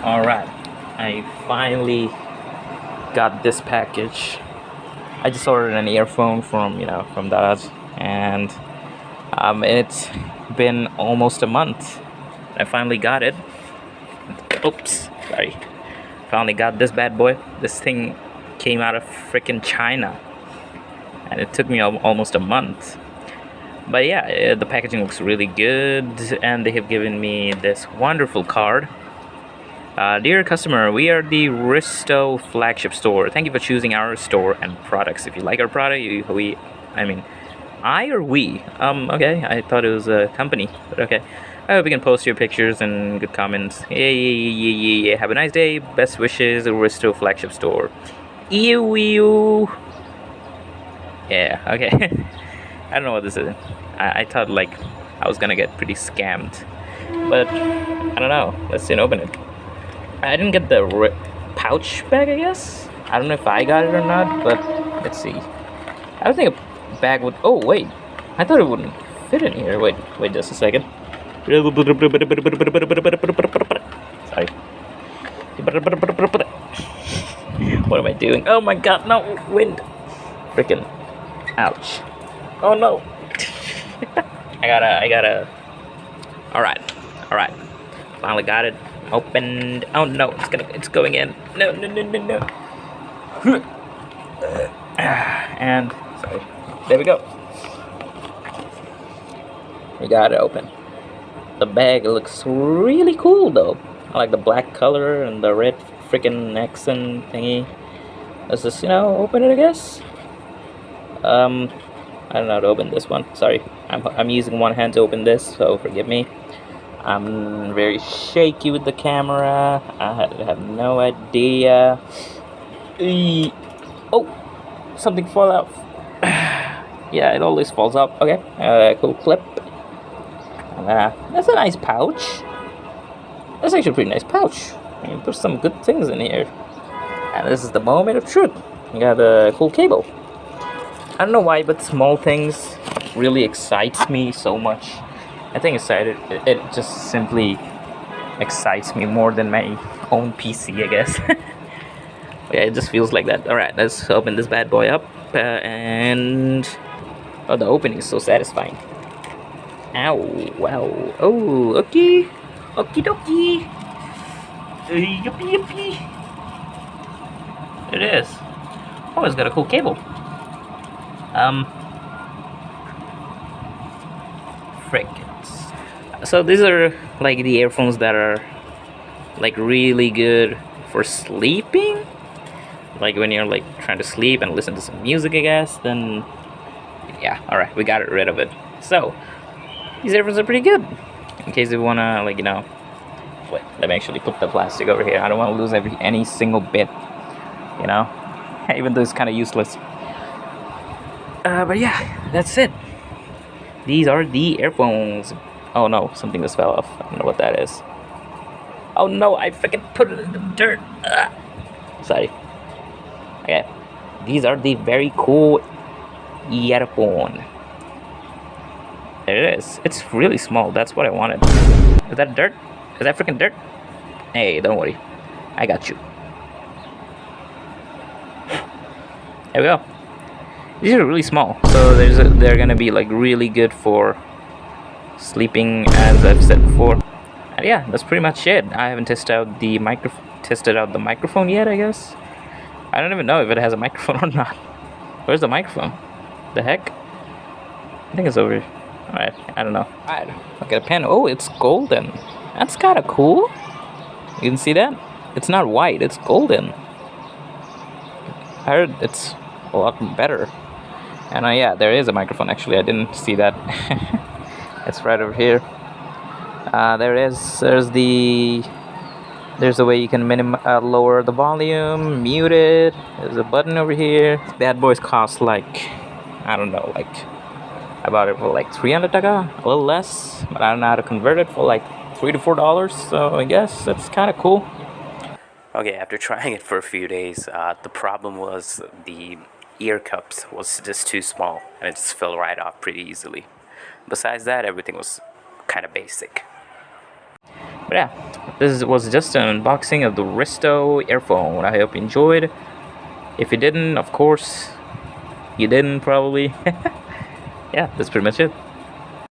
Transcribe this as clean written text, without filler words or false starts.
Alright, I finally got this package. I just ordered an earphone from Dodge, and it's been almost a month. I finally got it. Oops, sorry. Finally got this bad boy. This thing came out of freaking China, and it took me almost a month. But yeah, the packaging looks really good, and they have given me this wonderful card. Dear customer, we are the Wiresto flagship store. Thank you for choosing our store and products. If you like our product, I or we? Okay, I thought it was a company, but okay. I hope you can post your pictures and good comments. Yeah. Have a nice day. Best wishes, Wiresto flagship store. Ew. Yeah, okay. I don't know what this is. I thought like I was gonna get pretty scammed, but I don't know. Let's see and open it. I didn't get the pouch bag, I guess. I don't know if I got it or not, but let's see. I don't think a bag would. Oh wait, I thought it wouldn't fit in here. Wait just a second. Sorry. What am I doing? Oh my god, no wind. Freaking ouch. Oh no. I gotta. All right. Finally got it opened. Oh no, it's going in. No. And sorry. There we go. We got it open. The bag looks really cool though. I like the black color and the red freaking accent thingy. Let's just open it, I guess. I don't know how to open this one. Sorry, I'm using one hand to open this, so forgive me. I'm very shaky with the camera. I have no idea. Oh, something fell out. Yeah, it always falls out. Okay, cool clip. That's a nice pouch. That's actually a pretty nice pouch. I mean, there's some good things in here. And this is the moment of truth. You got a cool cable. I don't know why, but small things really excites me so much. I think it just simply excites me more than my own PC, I guess. Yeah, it just feels like that. Alright, let's open this bad boy up. And oh, the opening is so satisfying. Ow, wow. Oh, okay. Okie dokie. Yuppie. It is. Oh, it's got a cool cable. Frickets. So these are like the earphones that are like really good for sleeping. Like when you're like trying to sleep and listen to some music, I guess. Then yeah, alright, we got rid of it. So these earphones are pretty good. In case you wanna wait, let me actually put the plastic over here. I don't want to lose any single bit, even though it's kind of useless. But yeah, that's it. These are the earphones. Oh no, something just fell off. I don't know what that is. Oh no, I freaking put it in the dirt. Sorry. Okay, these are the very cool earphone. There it is. It's really small. That's what I wanted. Is that dirt? Is that freaking dirt? Hey, don't worry. I got you. There we go. These are really small, so they're gonna be like really good for sleeping, as I've said before. And yeah, that's pretty much it. I haven't tested out the microphone yet, I guess. I don't even know if it has a microphone or not. Where's the microphone? The heck? I think it's over here. Alright, I don't know. Alright, look at a pen. Oh, it's golden. That's kind of cool. You can see that? It's not white, it's golden. I heard it's a lot better. And yeah, there is a microphone actually. I didn't see that. It's right over here. There's a way you can lower the volume, mute it. There's a button over here. Bad boys cost like, I don't know, like I bought it for like 300 taka, a little less, but I don't know how to convert it for like $3 to $4. So I guess that's kind of cool. Okay, after trying it for a few days, the problem was the ear cups was just too small and it just fell right off pretty easily. Besides that, everything was kind of basic. But yeah, this was just an unboxing of the Wiresto earphone. I hope you enjoyed. If you didn't, of course, you didn't probably. Yeah, that's pretty much it.